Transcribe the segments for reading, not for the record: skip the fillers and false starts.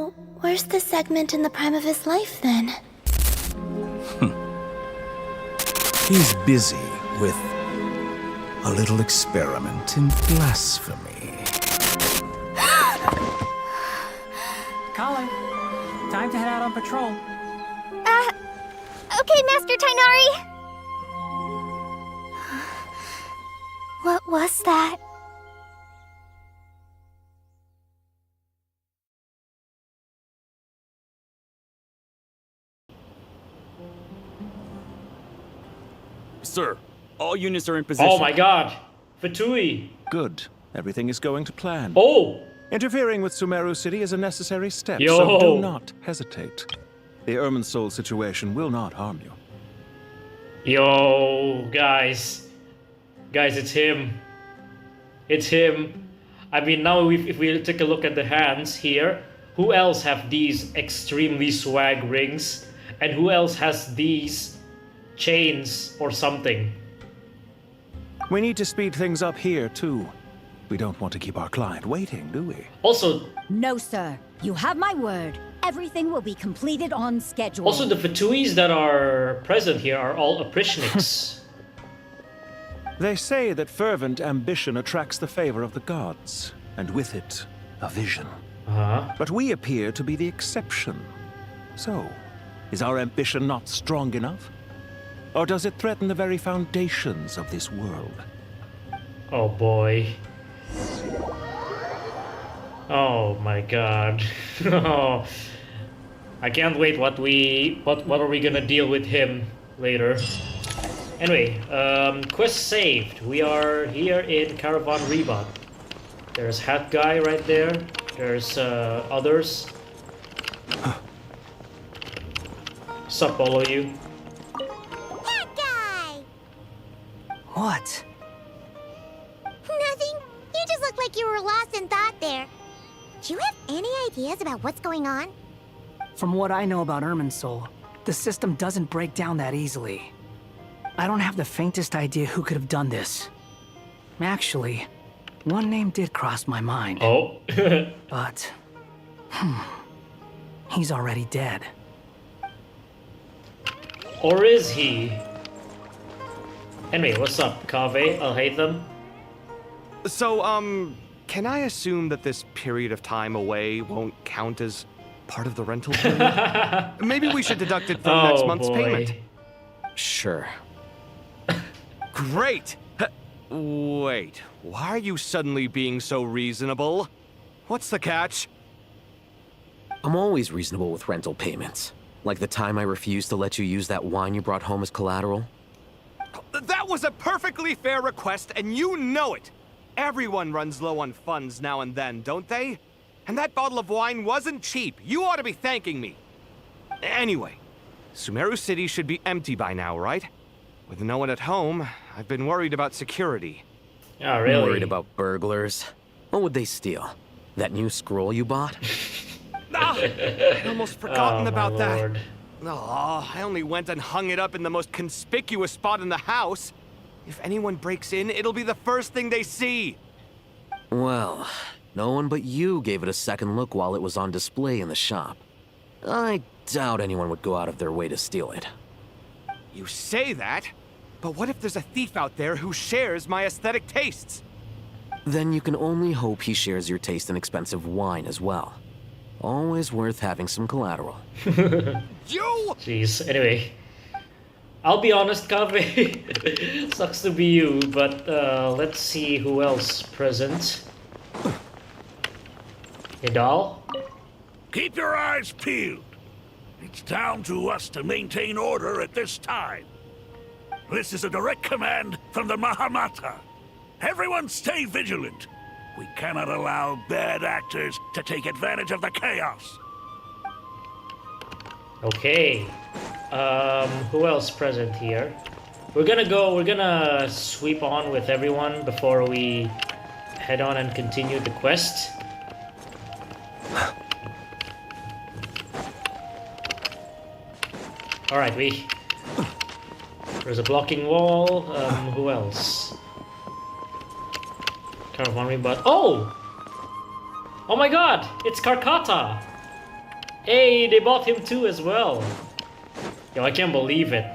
So, where's the segment in the prime of his life then? He's busy with a little experiment in blasphemy. Colin, time to head out on patrol. Okay, Master Tainari! What was that? Sir, all units are in position. Oh my god. Fatui. Good. Everything is going to plan. Oh! Interfering with Sumeru City is a necessary step, Yo. so do not hesitate. The Irminsul situation will not harm you. Yo, guys. Guys, it's him. It's him. I mean, now if we take a look at the hands here, who else have these extremely swag rings? And who else has these chains or something? We need to speed things up here, too. We don't want to keep our client waiting, do we? Also, No, sir. You have my word. Everything will be completed on schedule. also the Fatuis that are present here are all Oprishniks. They say that fervent ambition attracts the favor of the gods, and with it, a vision. Uh-huh. But we appear to be the exception. So, is our ambition not strong enough? Or does it threaten the very foundations of this world? Oh boy. Oh my god. Oh. I can't wait what are we gonna deal with him later. Anyway, quest saved. We are here in Caravan Rebot. There's Hat Guy right there. There's others. Sup, all of you? That guy! What? Nothing. You just look like you were lost in thought there. Do you have any ideas about what's going on? From what I know about Irminsul, the system doesn't break down that easily. I don't have the faintest idea who could have done this. Actually, one name did cross my mind. Oh. But... he's already dead. Or is he? Anyway, what's up, Kaveh? I'll hate them. So, can I assume that this period of time away won't count as part of the rental period? Maybe we should deduct it from next month's payment. Sure. Great! Wait, why are you suddenly being so reasonable? What's the catch? I'm always reasonable with rental payments. Like the time I refused to let you use that wine you brought home as collateral. That was a perfectly fair request, and you know it! Everyone runs low on funds now and then, don't they? And that bottle of wine wasn't cheap. You ought to be thanking me. Anyway, Sumeru City should be empty by now, right? With no one at home, I've been worried about security. Oh, really? Worried about burglars? What would they steal? That new scroll you bought? I'd almost forgotten Oh, about my that. lord. Oh, I only went and hung it up in the most conspicuous spot in the house. If anyone breaks in, it'll be the first thing they see. Well, no one but you gave it a second look while it was on display in the shop. I doubt anyone would go out of their way to steal it. You say that, but what if there's a thief out there who shares my aesthetic tastes? Then you can only hope he shares your taste in expensive wine as well. Always worth having some collateral. You! Jeez, anyway. I'll be honest, Kaveh. Sucks to be you, but let's see who else present. Hidal? Keep your eyes peeled. It's down to us to maintain order at this time. This is a direct command from the Mahamata. Everyone stay vigilant. We cannot allow bad actors to take advantage of the chaos. Okay. Who else present here? We're gonna sweep on with everyone before we head on and continue the quest. Alright, there's a blocking wall. Who else? Caravan Rebot. Oh! Oh my god! It's Karkata! Hey, they bought him too as well. Yo, I can't believe it.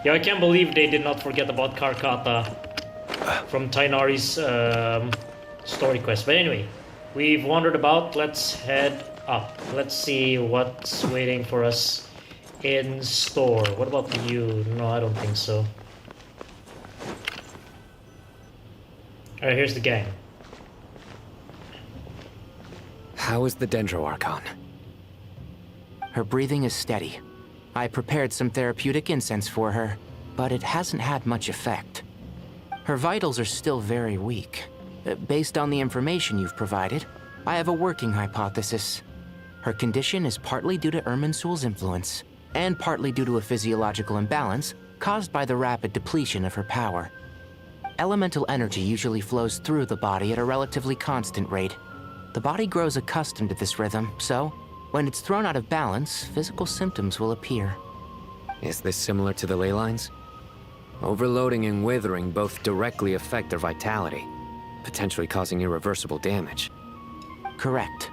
Yo, I can't believe they did not forget about Karkata from Tainari's story quest. But anyway, we've wandered about. Let's head up. Let's see what's waiting for us in store. What about you? No, I don't think so. Alright, here's the gang. How is the Dendro Archon? Her breathing is steady. I prepared some therapeutic incense for her, but it hasn't had much effect. Her vitals are still very weak. Based on the information you've provided, I have a working hypothesis. Her condition is partly due to Irminsul's influence, and partly due to a physiological imbalance caused by the rapid depletion of her power. Elemental energy usually flows through the body at a relatively constant rate. The body grows accustomed to this rhythm, so when it's thrown out of balance, physical symptoms will appear. Is this similar to the ley lines? Overloading and withering both directly affect their vitality, potentially causing irreversible damage. Correct.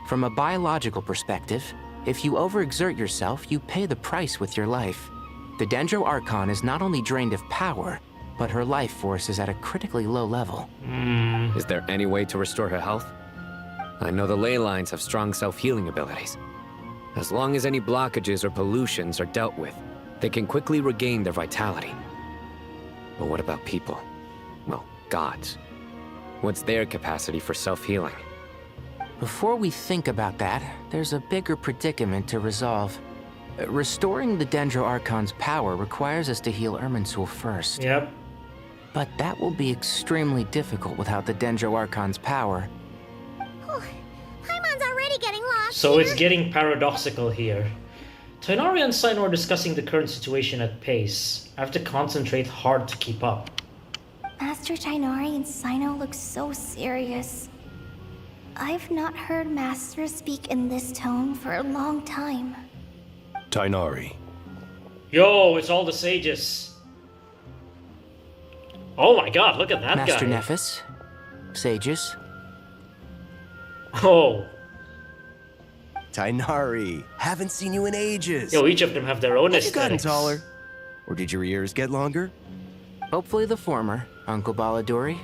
From a biological perspective, if you overexert yourself, you pay the price with your life. The Dendro Archon is not only drained of power, but her life force is at a critically low level. Is there any way to restore her health? I know the ley lines have strong self-healing abilities. As long as any blockages or pollutions are dealt with, they can quickly regain their vitality. But what about people? Well, gods. What's their capacity for self-healing? Before we think about that, there's a bigger predicament to resolve. Restoring the Dendro Archon's power requires us to heal Irminsul first. Yep. But that will be extremely difficult without the Dendro Archon's power. Paimon's already getting lost. So here. it's getting paradoxical here. Tainari and Sino are discussing the current situation at pace. I have to concentrate hard to keep up. Master Tainari and Sino look so serious. I've not heard Master speak in this tone for a long time. Tainari. Yo, it's all the sages. Oh my god, look at that Master guy. Nephis, sages. Oh. Tainari, haven't seen you in ages. Yo, each of them have their own Have you gotten aesthetics. taller? Or did your ears get longer? Hopefully the former, Uncle Baladuri.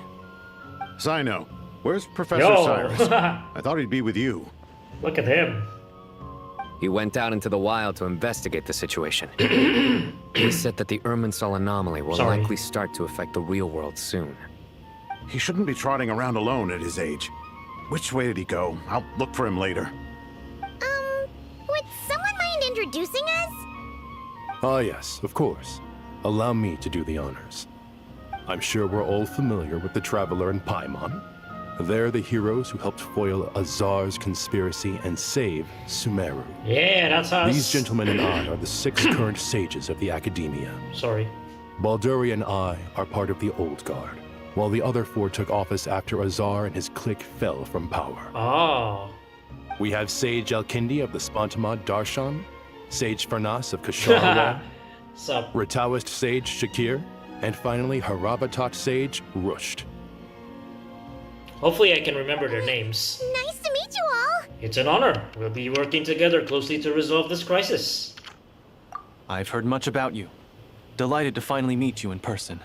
Sino, where's Professor Yo. Cyrus? I thought he'd be with you. Look at him. He went out into the wild to investigate the situation. He said that the Irminsul anomaly will Sorry. likely start to affect the real world soon. He shouldn't be trotting around alone at his age. Which way did he go? I'll look for him later. Would someone mind introducing us? Ah, yes, of course. Allow me to do the honors. I'm sure we're all familiar with the Traveler and Paimon. They're the heroes who helped foil Azar's conspiracy and save Sumeru. Yeah, that's us. These gentlemen and I are the 6 current sages of the Academia. Sorry. Balduri and I are part of the Old Guard, while the other 4 took office after Azar and his clique fell from power. Oh. We have Sage Elkindi of the Spontamad Darshan, Sage Farnas of Kasharwa, Sup? Rataoist Sage Shakir, and finally Harabatot Sage Rusht. Hopefully I can remember their names. Nice to meet you all. It's an honor. We'll be working together closely to resolve this crisis. I've heard much about you. Delighted to finally meet you in person.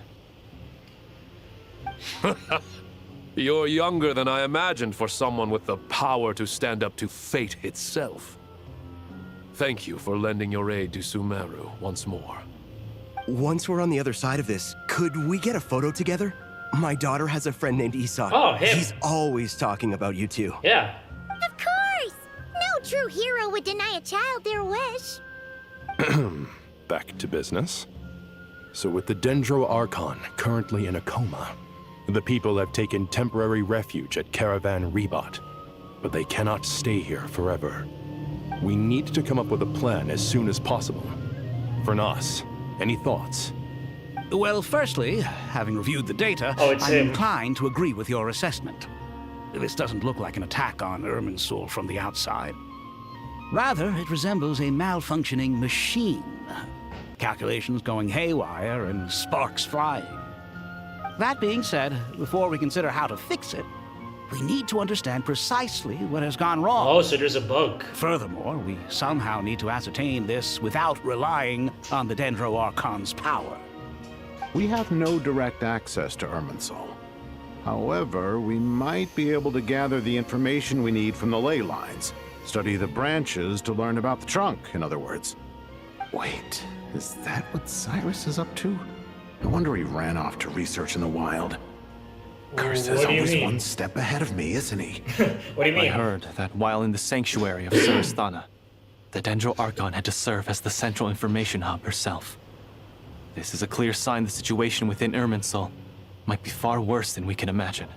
You're younger than I imagined for someone with the power to stand up to fate itself. Thank you for lending your aid to Sumeru once more. Once we're on the other side of this, could we get a photo together? My daughter has a friend named Isak. Oh, him. He's always talking about you two. Yeah. Of course. No true hero would deny a child their wish. Back to business. So with the Dendro Archon currently in a coma, the people have taken temporary refuge at Caravan Rebot, but they cannot stay here forever. We need to come up with a plan as soon as possible. Fernas, any thoughts? Well, firstly, having reviewed the data, Oh, it's I'm him. inclined to agree with your assessment. This doesn't look like an attack on Irminsul from the outside. Rather, it resembles a malfunctioning machine. Calculations going haywire and sparks flying. That being said, before we consider how to fix it, we need to understand precisely what has gone wrong. Oh, so there's a bug. Furthermore, we somehow need to ascertain this without relying on the Dendro Archon's power. We have no direct access to Irminsul. However, we might be able to gather the information we need from the ley lines. Study the branches to learn about the trunk, in other words. Wait, is that what Cyrus is up to? No wonder he ran off to research in the wild. Curse is always one step ahead of me, isn't he? What do you mean? I heard that while in the sanctuary of Surasthana, the Dendro Archon had to serve as the central information hub herself. This is a clear sign the situation within Irminsul might be far worse than we can imagine.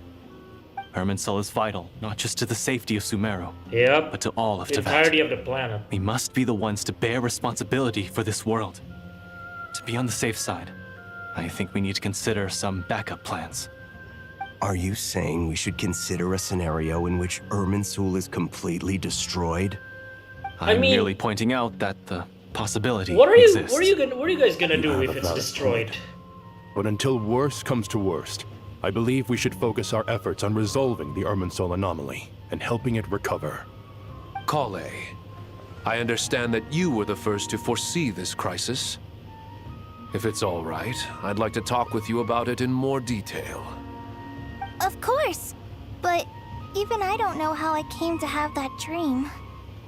Irminsul is vital, not just to the safety of Sumeru, yep, but to all of the Tibet. entirety of the planet. We must be the ones to bear responsibility for this world. To be on the safe side, I think we need to consider some backup plans. Are you saying we should consider a scenario in which Irminsul is completely destroyed? I'm merely pointing out that the possibility What are you? exists. What are you guys gonna do if it's destroyed? But until worst comes to worst, I believe we should focus our efforts on resolving the Irminsul anomaly and helping it recover. Kale, I understand that you were the first to foresee this crisis. If it's all right, I'd like to talk with you about it in more detail. Of course. But even I don't know how I came to have that dream.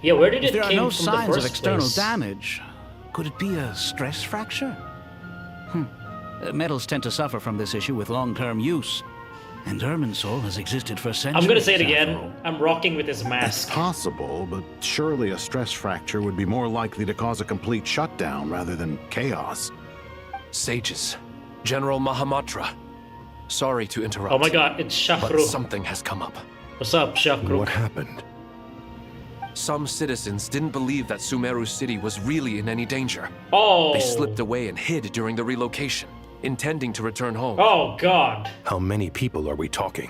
Yeah, where did If it there are came no from the signs first of external place? damage, could it be a stress fracture? Metals tend to suffer from this issue with long-term use. And Irminsul has existed for centuries. I'm gonna say it after again. all. I'm rocking with his It's mask. possible, but surely a stress fracture would be more likely to cause a complete shutdown rather than chaos. Sages, General Mahamatra. Sorry to interrupt. Oh my god, it's But Shahrukh. something has come up. What's up, Shahrukh? What happened? Some citizens didn't believe that Sumeru City was really in any danger. Oh. They slipped away and hid during the relocation, intending to return home. Oh god. How many people are we talking?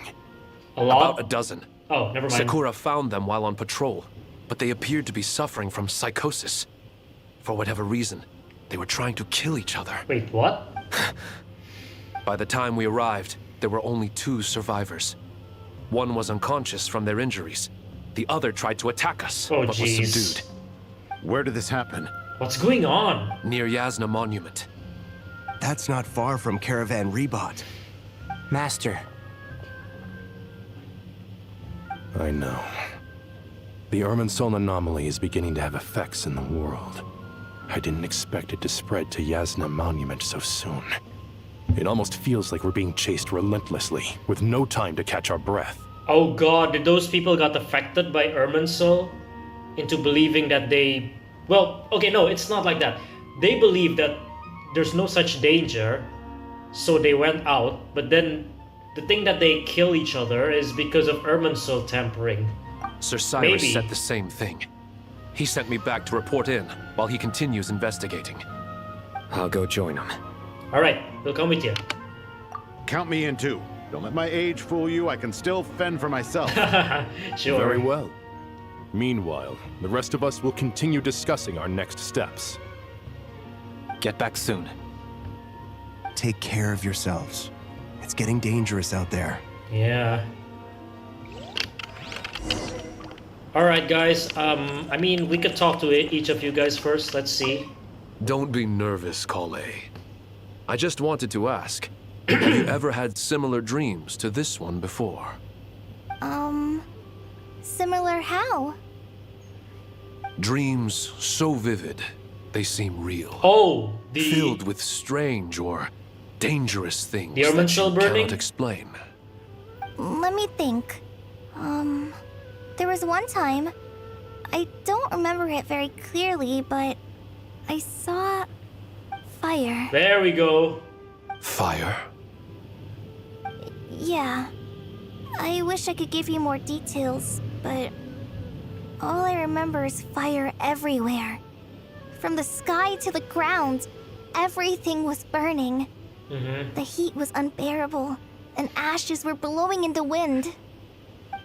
A lot? About a dozen. Oh, never mind. Sakura found them while on patrol, but they appeared to be suffering from psychosis. For whatever reason, they were trying to kill each other. Wait, what? By the time we arrived, there were only 2 survivors. One was unconscious from their injuries. The other tried to attack us, Oh, but was jeez. subdued. Where did this happen? What's going on? Near Yasna Monument. That's not far from Caravan Rebot. Master, I know. The Irminsul anomaly is beginning to have effects in the world. I didn't expect it to spread to Yasna Monument so soon. It almost feels like we're being chased relentlessly, with no time to catch our breath. Oh god, did those people got affected by Irminsul into believing that they... Well, okay, no, it's not like that. They believe that there's no such danger, so they went out, but then the thing that they kill each other is because of Irminsul tampering. Sir Cyrus Maybe. said the same thing. He sent me back to report in, while he continues investigating. I'll go join him. Alright, we'll come with you. Count me in too. Don't let my age fool you, I can still fend for myself. Sure. Very well. Meanwhile, the rest of us will continue discussing our next steps. Get back soon. Take care of yourselves. It's getting dangerous out there. Yeah. Alright guys, I mean, we could talk to each of you guys first, let's see. Don't be nervous, Kale. I just wanted to ask, have you ever had similar dreams to this one before? Similar how? Dreams so vivid, they seem real. Oh, Filled with strange or dangerous things The that Irminsul you burning? cannot explain. Let me think. There was one time, I don't remember it very clearly, but I saw fire. There we go. Fire? Yeah. I wish I could give you more details, but all I remember is fire everywhere. From the sky to the ground, everything was burning. The heat was unbearable, and ashes were blowing in the wind.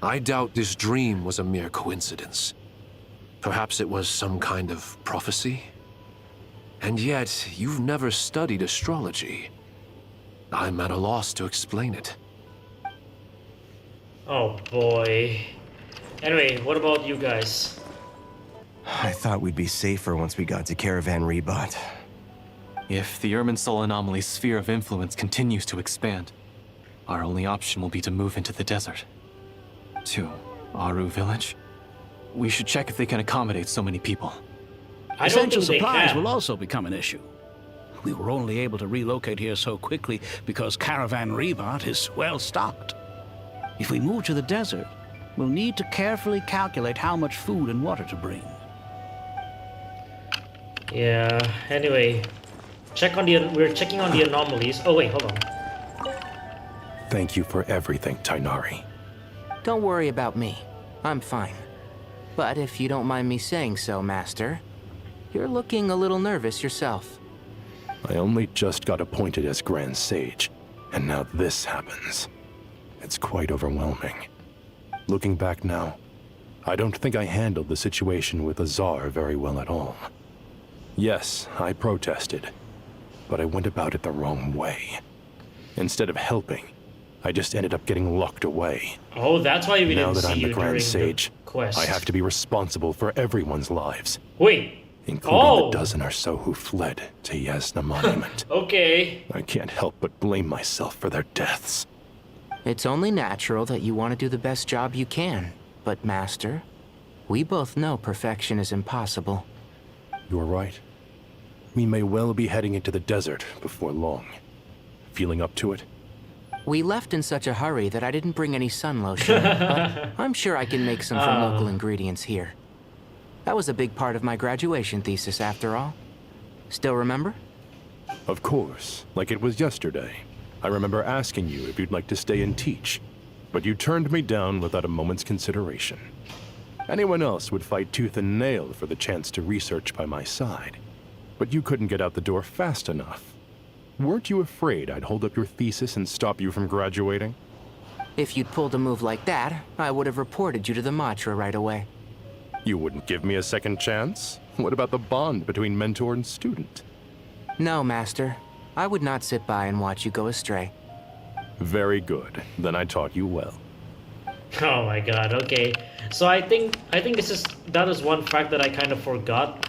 I doubt this dream was a mere coincidence. Perhaps it was some kind of prophecy? And yet, you've never studied astrology. I'm at a loss to explain it. Oh boy. Anyway, what about you guys? I thought we'd be safer once we got to Caravan Rebot. If the Irminsul anomaly's sphere of influence continues to expand, our only option will be to move into the desert. To Aru village? We should check if they can accommodate so many people. Essential supplies will also become an issue. We were only able to relocate here so quickly because Caravan Rebot is well stocked. If we move to the desert, we'll need to carefully calculate how much food and water to bring. Yeah, anyway. We're checking on the anomalies. Oh wait, hold on. Thank you for everything, Tainari. Don't worry about me. I'm fine. But if you don't mind me saying so, Master, you're looking a little nervous yourself. I only just got appointed as Grand Sage, and now this happens. It's quite overwhelming. Looking back now, I don't think I handled the situation with Azar very well at all. Yes, I protested, but I went about it the wrong way. Instead of helping, I just ended up getting locked away. Oh, that's why we now didn't that see I'm you the Grand during Sage, the quest. I have to be responsible for everyone's lives. Wait. Including the dozen or so who fled to Yasna Monument. Okay. I can't help but blame myself for their deaths. It's only natural that you want to do the best job you can. But Master, we both know perfection is impossible. You're right. We may well be heading into the desert before long. Feeling up to it? We left in such a hurry that I didn't bring any sun lotion, but I'm sure I can make some from local ingredients here. That was a big part of my graduation thesis, after all. Still remember? Of course, like it was yesterday. I remember asking you if you'd like to stay and teach, but you turned me down without a moment's consideration. Anyone else would fight tooth and nail for the chance to research by my side, but you couldn't get out the door fast enough. Weren't you afraid I'd hold up your thesis and stop you from graduating? If you'd pulled a move like that, I would have reported you to the Matra right away. You wouldn't give me a second chance? What about the bond between mentor and student? No, Master. I would not sit by and watch you go astray. Very good. Then I taught you well. Oh my god, okay. So I think that is one fact that I kind of forgot.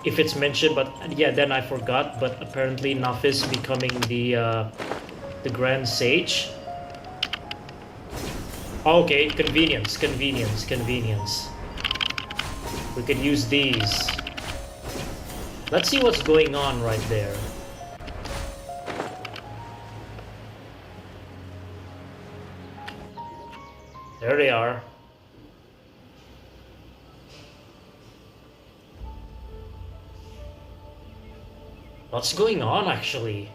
If it's mentioned, but yeah, then I forgot. But apparently Nafis becoming the Grand Sage. Okay, convenience. We could use these. Let's see what's going on right there. There they are. What's going on, actually?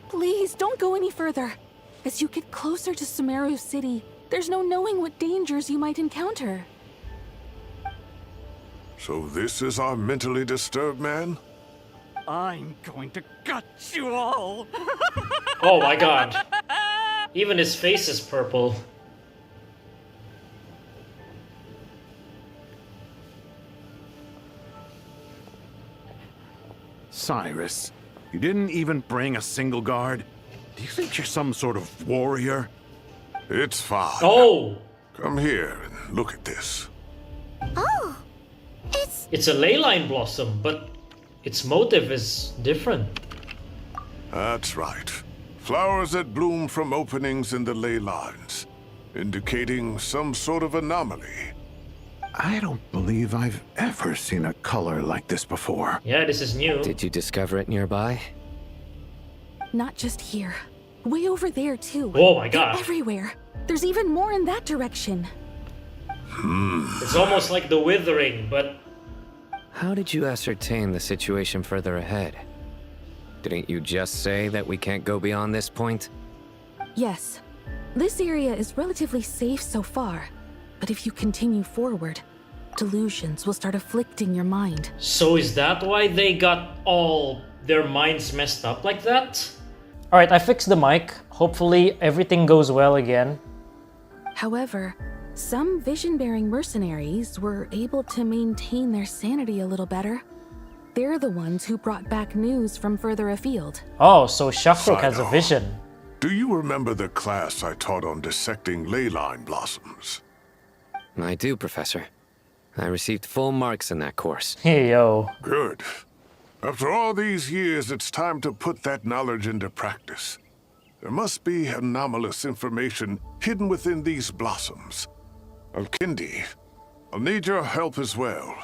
Please, don't go any further. As you get closer to Sumeru City, there's no knowing what dangers you might encounter. So this is our mentally disturbed man? I'm going to gut you all. Oh my god. Even his face is purple. Cyrus, you didn't even bring a single guard? Do you think you're some sort of warrior? It's fine. Oh! Come here and look at this. Oh! It's a ley line blossom, but its motive is different. That's right. Flowers that bloom from openings in the ley lines, indicating some sort of anomaly. I don't believe I've ever seen a color like this before. Yeah, this is new. Did you discover it nearby? Not just here. Way over there, too. Oh my god. They're everywhere. There's even more in that direction. It's almost like the Withering, but... How did you ascertain the situation further ahead? Didn't you just say that we can't go beyond this point? Yes. This area is relatively safe so far. But if you continue forward, delusions will start afflicting your mind. So is that why they got all their minds messed up like that? Alright, I fixed the mic. Hopefully everything goes well again. However, some vision-bearing mercenaries were able to maintain their sanity a little better. They're the ones who brought back news from further afield. Oh, so Shakruk has a vision. do you remember the class I taught on dissecting ley line blossoms? I do, Professor. I received full marks in that course. Hey, yo. Good. After all these years, it's time to put that knowledge into practice. There must be anomalous information hidden within these blossoms. Alkindi, I'll need your help as well.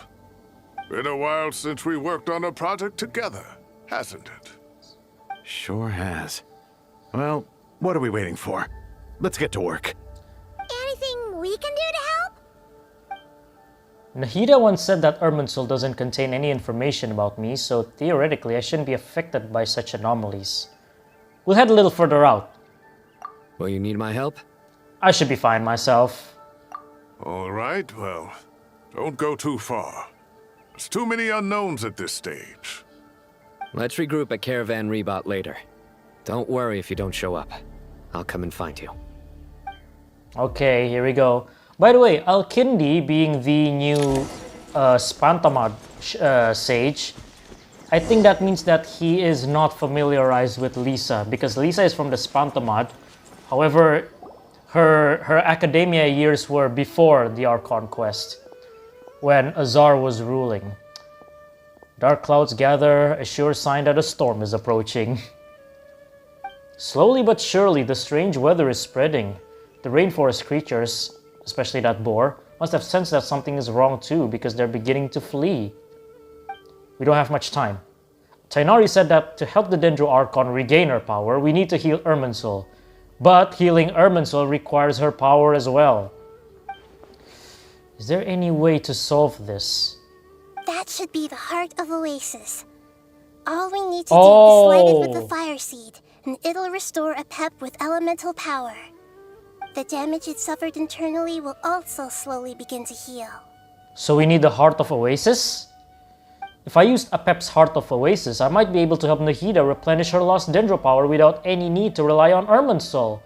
Been a while since we worked on a project together, hasn't it? Sure has. Well, what are we waiting for? Let's get to work. Anything we can do to help? Nahida once said that Irminsul doesn't contain any information about me, so theoretically I shouldn't be affected by such anomalies. We'll head a little further out. Will you need my help? I should be fine myself. All right, well, don't go too far. There's too many unknowns at this stage. Let's regroup at Caravan Rebot later. Don't worry if you don't show up. I'll come and find you. Okay, here we go. By the way, Alkindi being the new Spantamad sage, I think that means that he is not familiarized with Lisa, because Lisa is from the Spantamad. However, her academia years were before the Archon quest, when Azar was ruling. Dark clouds gather, a sure sign that a storm is approaching. Slowly but surely, the strange weather is spreading. The rainforest creatures, especially that boar, must have sensed that something is wrong too, because they're beginning to flee. We don't have much time. Tainari said that to help the Dendro Archon regain her power, we need to heal Irminsul. But healing Irminsul requires her power as well. Is there any way to solve this? That should be the heart of Oasis. All we need to do is light it with the fire seed, and it'll restore a pep with elemental power. The damage it suffered internally will also slowly begin to heal. So we need the Heart of Oasis? If I used Apep's Heart of Oasis, I might be able to help Nahida replenish her lost Dendro power without any need to rely on Irminsul.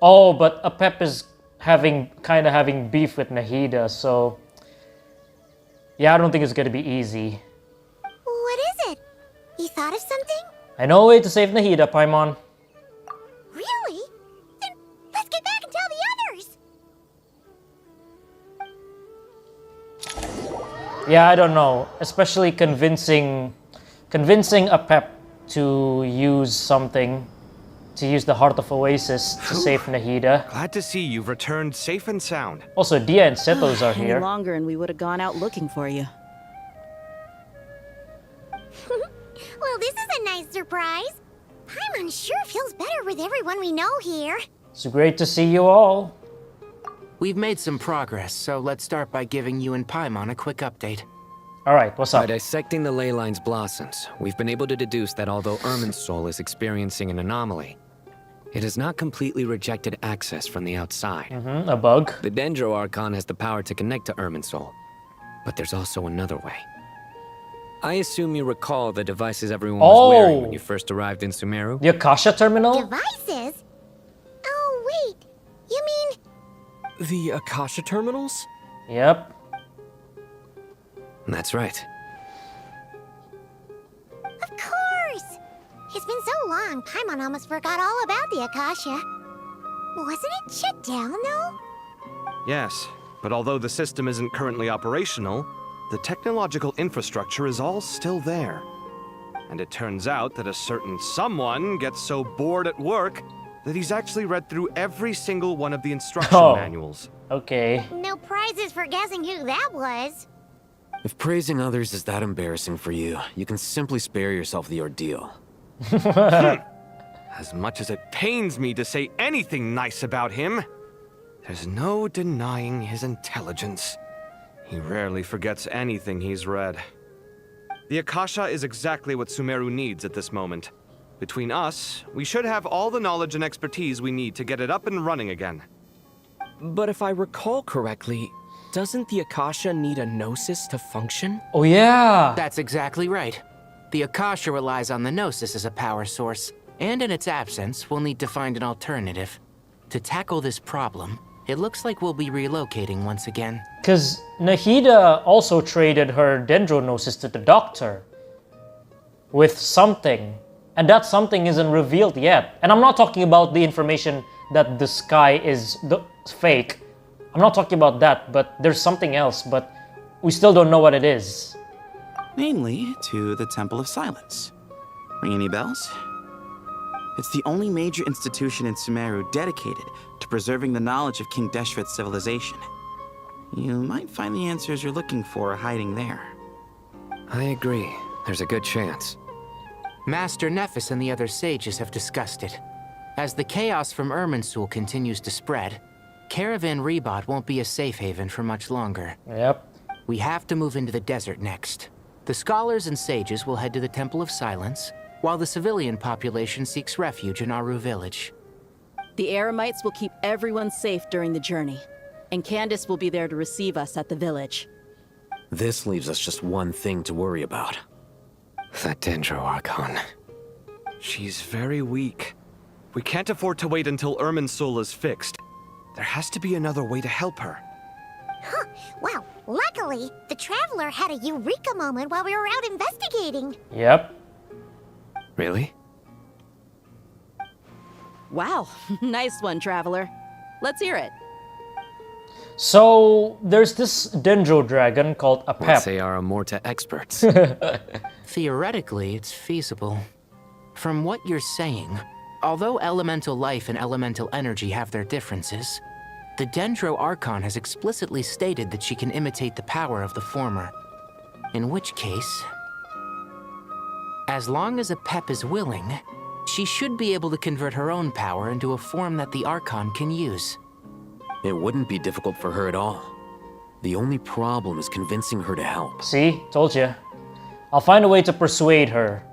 Oh, but Apep is kind of having beef with Nahida, so... yeah, I don't think it's gonna be easy. What is it? You thought of something? I know a way to save Nahida, Paimon. Really? Then let's get back and tell the others! Yeah, I don't know. Especially convincing Apep to use something, to use the Heart of Oasis to save Nahida. Glad to see you've returned safe and sound. Also, Dia and Setos are here. Any longer and we would have gone out looking for you. Well, this is a nice surprise. Paimon sure feels better with everyone we know here. It's great to see you all. We've made some progress, so let's start by giving you and Paimon a quick update. Alright, what's up? By dissecting the ley line's blossoms, we've been able to deduce that although Irminsul is experiencing an anomaly, it has not completely rejected access from the outside. A bug. The Dendro Archon has the power to connect to Irminsul, but there's also another way. I assume you recall the devices everyone was wearing when you first arrived in Sumeru? The Akasha terminal? Devices? Oh, wait. You mean... The Akasha terminals? Yep. That's right. Of course! It's been so long, Paimon almost forgot all about the Akasha. Wasn't it shut down, though? Yes, but although the system isn't currently operational, the technological infrastructure is all still there. And it turns out that a certain someone gets so bored at work that he's actually read through every single one of the instruction manuals. Okay. No prizes for guessing who that was. If praising others is that embarrassing for you, you can simply spare yourself the ordeal. As much as it pains me to say anything nice about him, there's no denying his intelligence. He rarely forgets anything he's read. The Akasha is exactly what Sumeru needs at this moment. Between us, we should have all the knowledge and expertise we need to get it up and running again. But if I recall correctly, doesn't the Akasha need a Gnosis to function? Oh yeah! That's exactly right. The Akasha relies on the Gnosis as a power source, and in its absence, we'll need to find an alternative. To tackle this problem, it looks like we'll be relocating once again. Because Nahida also traded her Dendro Gnosis to the doctor with something. And that something isn't revealed yet. And I'm not talking about the information that the sky is fake. I'm not talking about that, but there's something else, but we still don't know what it is. Namely, to the Temple of Silence. Ring any bells? It's the only major institution in Sumeru dedicated to preserving the knowledge of King Deshret's civilization. You might find the answers you're looking for hiding there. I agree. There's a good chance. Master Nephis and the other sages have discussed it. As the chaos from Irminsul continues to spread, Caravan Rebot won't be a safe haven for much longer. Yep. We have to move into the desert next. The scholars and sages will head to the Temple of Silence, while the civilian population seeks refuge in Aru village. The Eremites will keep everyone safe during the journey, and Candace will be there to receive us at the village. This leaves us just one thing to worry about. That Dendro Archon. She's very weak. We can't afford to wait until Irminsul is fixed. There has to be another way to help her. Huh. Well, luckily, the Traveler had a eureka moment while we were out investigating. Yep. Really? Wow, nice one, Traveler. Let's hear it. So, there's this Dendro dragon called a Pep. Let's say our Amorta experts. Theoretically, it's feasible. From what you're saying, although elemental life and elemental energy have their differences, the Dendro Archon has explicitly stated that she can imitate the power of the former. In which case, as long as a Pep is willing, she should be able to convert her own power into a form that the Archon can use. It wouldn't be difficult for her at all. The only problem is convincing her to help. See? Told you. I'll find a way to persuade her.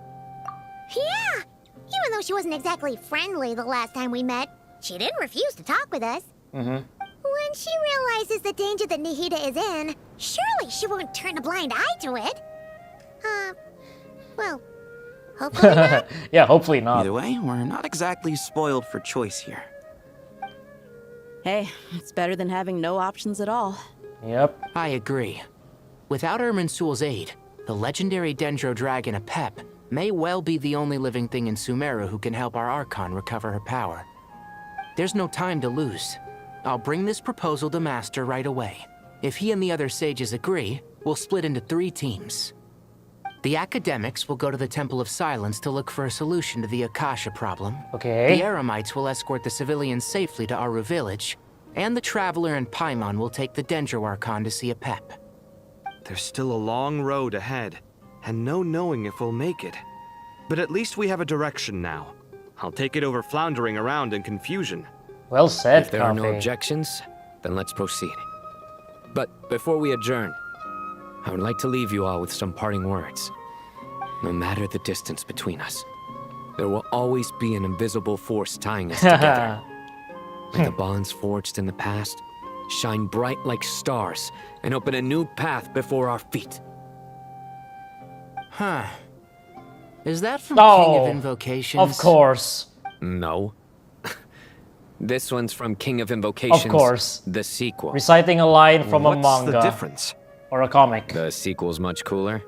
Yeah! Even though she wasn't exactly friendly the last time we met, she didn't refuse to talk with us. Mm-hmm. When she realizes the danger that Nihida is in, surely she won't turn a blind eye to it. Well, hopefully not. Yeah, hopefully not. Either way, we're not exactly spoiled for choice here. Hey, it's better than having no options at all. Yep. I agree. Without Irminsul's aid, the legendary Dendro dragon Apep may well be the only living thing in Sumeru who can help our Archon recover her power. There's no time to lose. I'll bring this proposal to Master right away. If he and the other sages agree, we'll split into 3 teams. The academics will go to the Temple of Silence to look for a solution to the Akasha problem. Okay. The Eremites will escort the civilians safely to Aru village, and the Traveler and Paimon will take the Dendro Archon to see a Pep. There's still a long road ahead, and no knowing if we'll make it. But at least we have a direction now. I'll take it over floundering around in confusion. Well said, If there are no Coffee. objections, then let's proceed. But before we adjourn, I would like to leave you all with some parting words. No matter the distance between us, there will always be an invisible force tying us together. May the bonds forged in the past shine bright like stars and open a new path before our feet. Huh. Is that from King of Invocations? Of course. No. This one's from King of Invocations. Of course. The sequel. Reciting a line from a What's manga. the difference? Or a comic. The sequel's much cooler.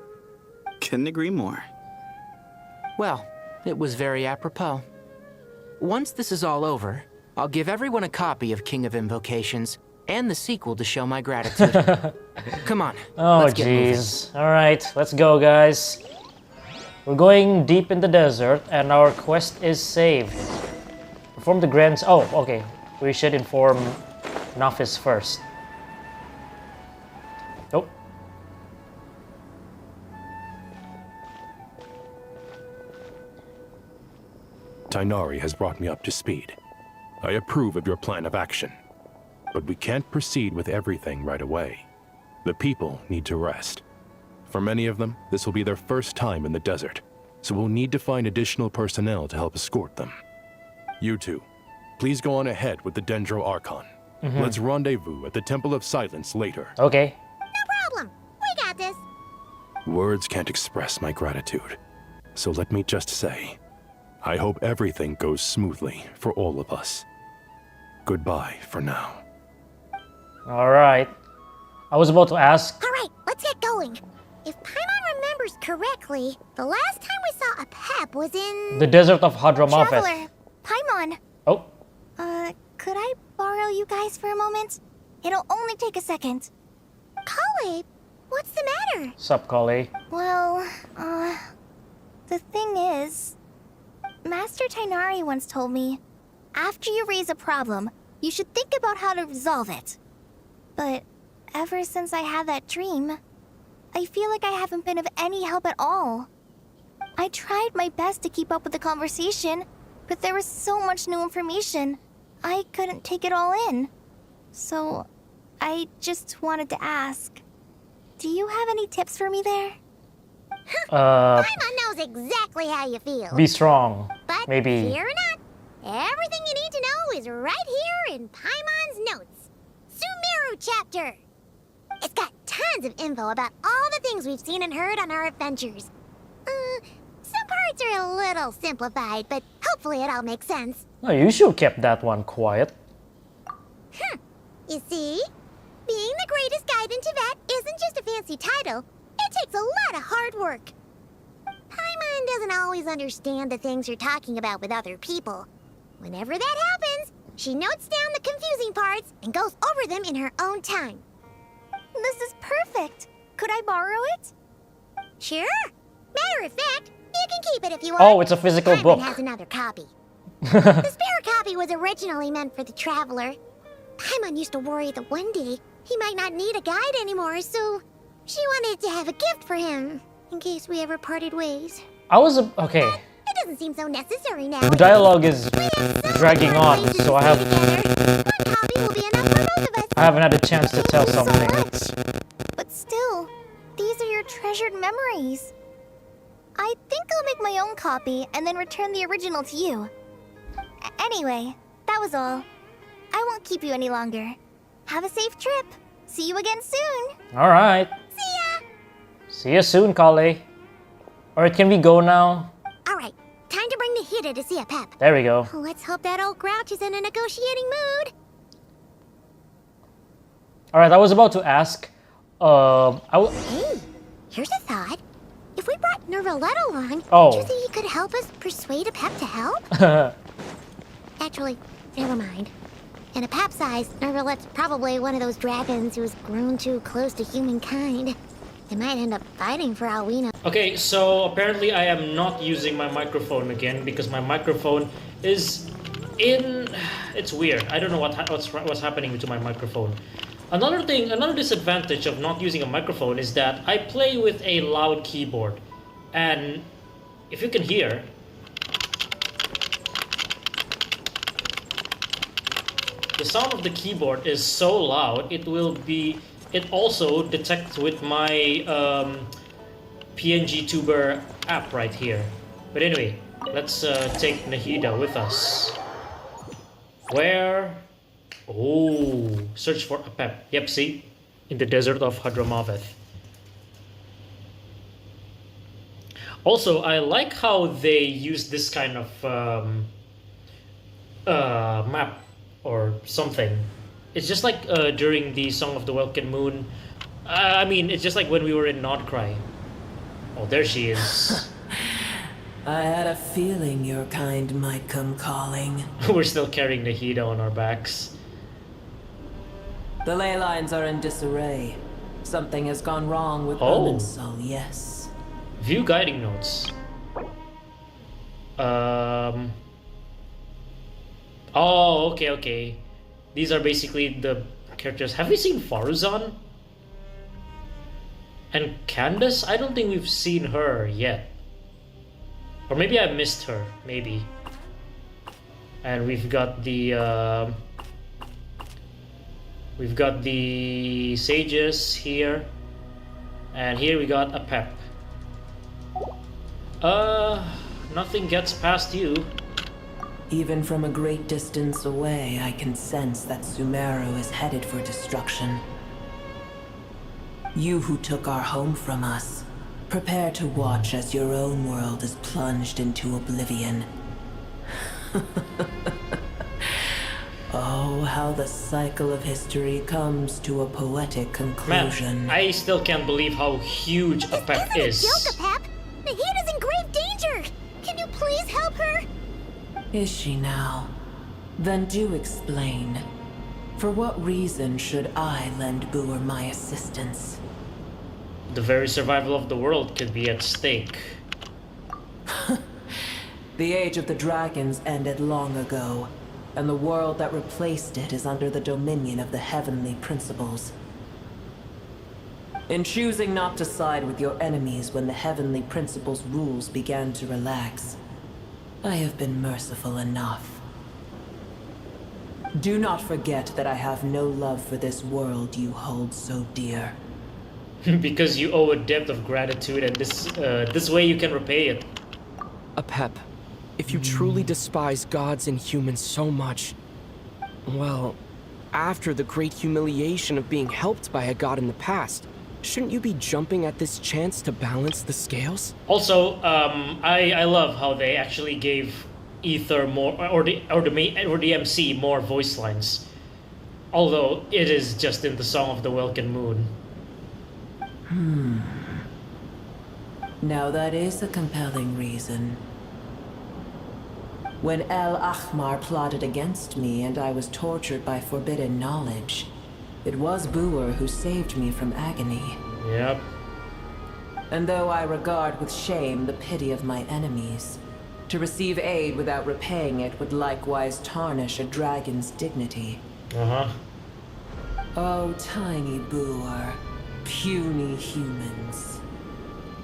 Couldn't agree more. Well, it was very apropos. Once this is all over, I'll give everyone a copy of King of Invocations and the sequel to show my gratitude. Come on, Oh, let's get moving. jeez. Alright, let's go, guys. We're going deep in the desert, and our quest is saved. Perform the grand... Oh, okay. We should inform Nafis first. Nope. Tainari has brought me up to speed. I approve of your plan of action. But we can't proceed with everything right away. The people need to rest. For many of them, this will be their first time in the desert, so we'll need to find additional personnel to help escort them. You two, please go on ahead with the Dendro Archon. Mhm. Let's rendezvous at the Temple of Silence later. Okay. No problem. We got this. Words can't express my gratitude. So let me just say, I hope everything goes smoothly for all of us. Goodbye for now. Alright. I was about to ask... Alright, let's get going. If Paimon remembers correctly, the last time we saw a pep was in... The desert of Hadramatheth. Traveler, Paimon. Oh. Could I borrow you guys for a moment? It'll only take a second. Kale, what's the matter? Sup, Kale? Well, the thing is, Master Tainari once told me, after you raise a problem, you should think about how to resolve it. But ever since I had that dream, I feel like I haven't been of any help at all. I tried my best to keep up with the conversation, but there was so much new information, I couldn't take it all in. So, I just wanted to ask, do you have any tips for me there? Paimon knows exactly how you feel. Be strong. But maybe. fear not, everything you need to know is right here in Paimon's notes. Sumeru chapter. It's got tons of info about all the things we've seen and heard on our adventures. Some parts are a little simplified, but hopefully it all makes sense. Oh, you should have kept that one quiet. You see? Being the greatest guide in Tibet isn't just a fancy title. It takes a lot of hard work. Paimon doesn't always understand the things you're talking about with other people. Whenever that happens, she notes down the confusing parts and goes over them in her own time. This is perfect. Could I borrow it? Sure. Matter of fact, you can keep it if you want. Oh, it's a physical Paimon book. has another copy. The spare copy was originally meant for the traveler. Paimon used to worry that one day he might not need a guide anymore, so she wanted to have a gift for him in case we ever parted ways. Okay. It doesn't seem so necessary now. The dialogue is dragging on, so I haven't had a chance to tell something. But still, these are your treasured memories. I think I'll make my own copy and then return the original to you. Anyway, that was all. I won't keep you any longer. Have a safe trip. See you again soon. Alright. See ya! See you soon, Kale. Alright, can we go now? Alright, time to bring Nahida to see a pep. There we go. Let's hope that old grouch is in a negotiating mood. Alright, I was about to ask. Hey, here's a thought. If we brought Nervalette along, do you think he could help us persuade a pep to help? Actually, never mind. In a pep size, Nervalette's probably one of those dragons who's grown too close to humankind. They might end up fighting for all we know. Okay, so apparently I am not using my microphone again because my microphone is in... It's weird. I don't know what's happening to my microphone. Another disadvantage of not using a microphone is that I play with a loud keyboard. And if you can hear... The sound of the keyboard is so loud, it also detects with my PNG Tuber app right here. But anyway, let's take Nahida with us. Where? Oh, search for a pep. Yep, see? In the desert of Hadramatheth. Also, I like how they use this kind of map or something. It's just like during the Song of the Welkin Moon. I mean, it's just like when we were in Nordcry. Oh, there she is. I had a feeling your kind might come calling. We're still carrying Nahida on our backs. The ley lines are in disarray. Something has gone wrong with Oneself, yes. View guiding notes. Oh, okay. These are basically the characters. Have we seen Faruzan? And Candace? I don't think we've seen her yet. Or maybe I missed her, maybe. And we've got the sages here. And here we got a pep. Nothing gets past you. Even from a great distance away, I can sense that Sumeru is headed for destruction. You who took our home from us, prepare to watch as your own world is plunged into oblivion. Oh, how the cycle of history comes to a poetic conclusion. Man, I still can't believe how huge a pep is. This isn't a joke, a pep. Nahida's in grave danger. Is she now? Then do explain. For what reason should I lend Boer my assistance? The very survival of the world could be at stake. The age of the dragons ended long ago, and the world that replaced it is under the dominion of the heavenly principles. In choosing not to side with your enemies when the heavenly principles' rules began to relax, I have been merciful enough. Do not forget that I have no love for this world you hold so dear. Because you owe a debt of gratitude, and this way you can repay it. Apep, if you truly despise gods and humans so much, well, after the great humiliation of being helped by a god in the past, shouldn't you be jumping at this chance to balance the scales? Also, I love how they actually gave Ether more, or the MC more voice lines. Although it is just in the Song of the Welkin Moon. Now that is a compelling reason. When El Ahmar plotted against me and I was tortured by forbidden knowledge, it was Boer who saved me from agony. Yep. And though I regard with shame the pity of my enemies, to receive aid without repaying it would likewise tarnish a dragon's dignity. Oh, tiny Boer, puny humans.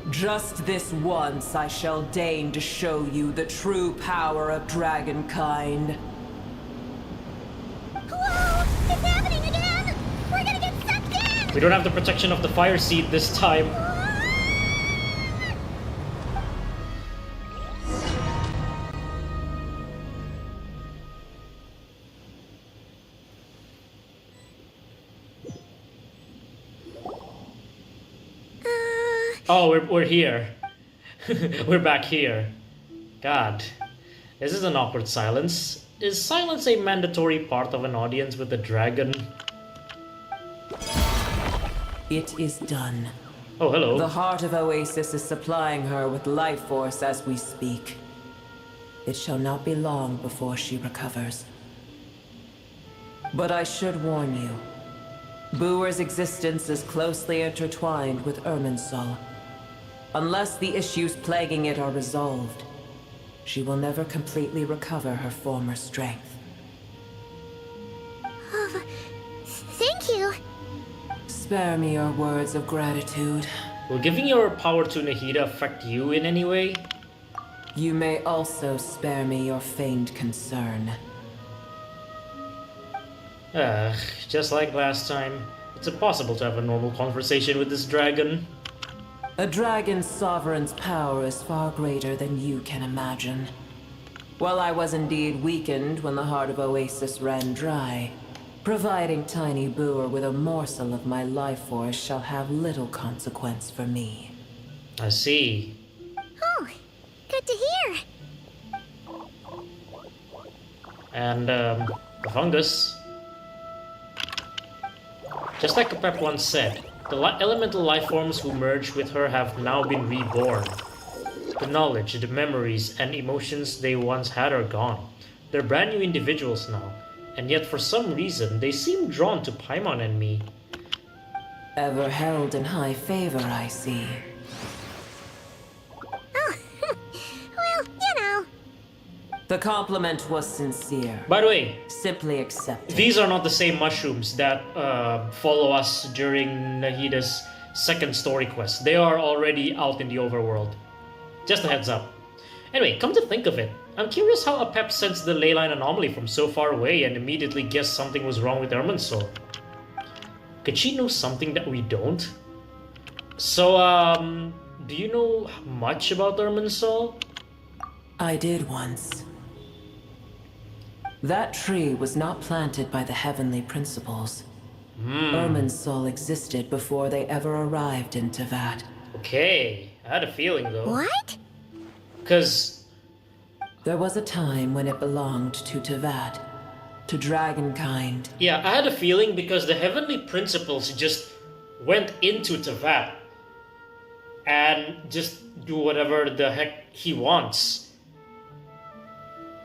Just this once I shall deign to show you the true power of dragonkind. Whoa! It's happening again! We're gonna get sucked in! We don't have the protection of the fire seed this time. Oh, we're here. We're back here. God. This is an awkward silence. Is silence a mandatory part of an audience with a dragon? It is done. Oh, hello. The heart of Oasis is supplying her with life force as we speak. It shall not be long before she recovers. But I should warn you. Boer's existence is closely intertwined with Irminsul. Unless the issues plaguing it are resolved, she will never completely recover her former strength. Oh, thank you. Spare me your words of gratitude. Will giving your power to Nahida affect you in any way? You may also spare me your feigned concern. Just like last time, it's impossible to have a normal conversation with this dragon. A dragon's sovereign's power is far greater than you can imagine. While I was indeed weakened when the heart of Oasis ran dry, providing tiny Boer with a morsel of my life force shall have little consequence for me. I see. Oh, good to hear. And, the fungus. Just like Pep once said, the elemental life forms who merged with her have now been reborn. The knowledge, the memories, and emotions they once had are gone. They're brand new individuals now, and yet for some reason they seem drawn to Paimon and me. Ever held in high favor, I see. Oh, well, you know. The compliment was sincere. By the way, simply accept. These are not the same mushrooms that follow us during Nahida's second story quest. They are already out in the overworld. Just a heads up. Anyway, come to think of it, I'm curious how Apep sensed the leyline anomaly from so far away and immediately guessed something was wrong with Irminsul. Could she know something that we don't? So, do you know much about Irminsul? I did once. That tree was not planted by the heavenly principles. Irminsul existed before they ever arrived in Tevat. Okay, I had a feeling though. What? Because there was a time when it belonged to Tevat, to dragonkind. Yeah, I had a feeling because the heavenly principles just went into Tevat and just do whatever the heck he wants.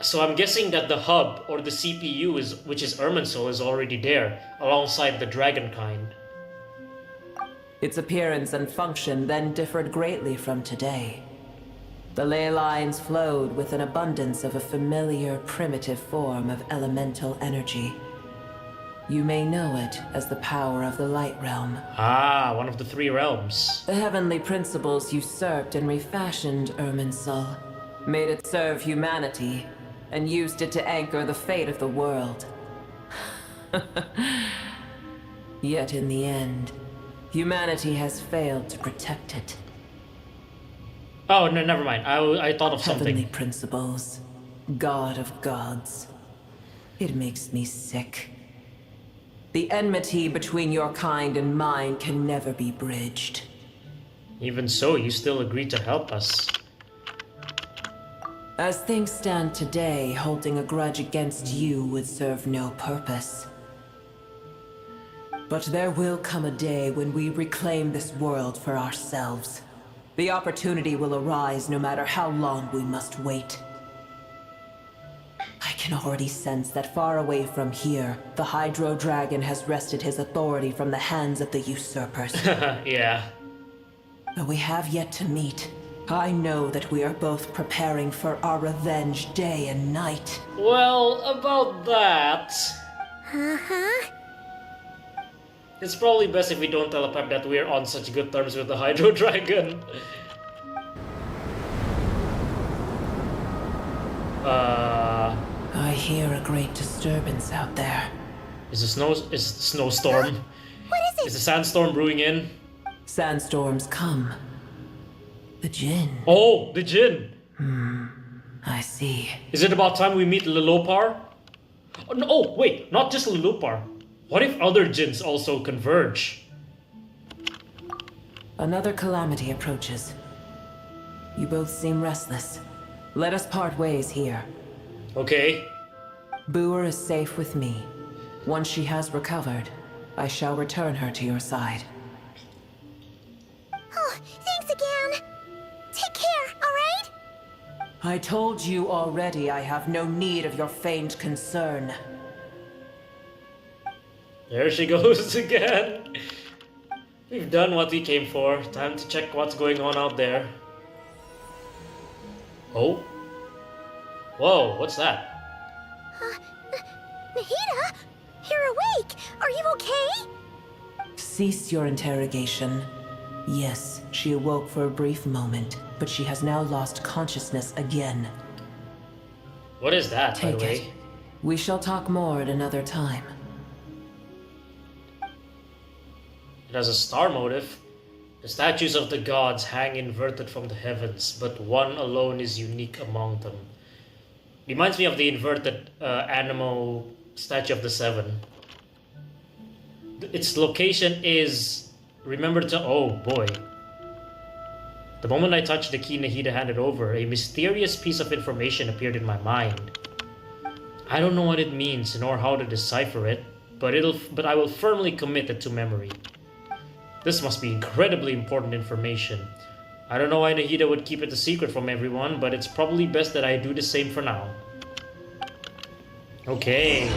So I'm guessing that the hub or the CPU which is Irminsul, is already there alongside the dragon kind. Its appearance and function then differed greatly from today. The ley lines flowed with an abundance of a familiar, primitive form of elemental energy. You may know it as the power of the Light Realm. Ah, one of the 3 realms. The heavenly principles usurped and refashioned Irminsul, made it serve humanity, and used it to anchor the fate of the world. Yet in the end, humanity has failed to protect it. Oh, no, never mind. I thought of something. Heavenly principles, God of gods. It makes me sick. The enmity between your kind and mine can never be bridged. Even so, you still agreed to help us. As things stand today, holding a grudge against you would serve no purpose. But there will come a day when we reclaim this world for ourselves. The opportunity will arise no matter how long we must wait. I can already sense that far away from here, the Hydro Dragon has wrested his authority from the hands of the usurpers. Yeah. But we have yet to meet. I know that we are both preparing for our revenge day and night. Well, about that... Uh-huh. It's probably best if we don't tell Pep that we're on such good terms with the Hydro Dragon. I hear a great disturbance out there. Is a snowstorm? What is it? Is a sandstorm brewing in? Sandstorms come. The Jinn. Oh, the Jinn! I see. Is it about time we meet Lilopar? Oh, no, oh, wait, not just Lilopar. What if other Jinns also converge? Another calamity approaches. You both seem restless. Let us part ways here. Okay. Boer is safe with me. Once she has recovered, I shall return her to your side. Oh, thanks again. Take care, alright? I told you already I have no need of your feigned concern. There she goes again. We've done what we came for. Time to check what's going on out there. Oh. Whoa, what's that? Nahida? You're awake! Are you okay? Cease your interrogation. Yes, she awoke for a brief moment, but she has now lost consciousness again. What is that, by the way? Take it. We shall talk more at another time. It has a star motif. The statues of the gods hang inverted from the heavens, but one alone is unique among them. Reminds me of the inverted animal statue of the seven. Its location is... Remember to... Oh boy. The moment I touched the key Nahida handed over, a mysterious piece of information appeared in my mind. I don't know what it means nor how to decipher it, but I will firmly commit it to memory. This must be incredibly important information. I don't know why Nahida would keep it a secret from everyone, but it's probably best that I do the same for now. Okay.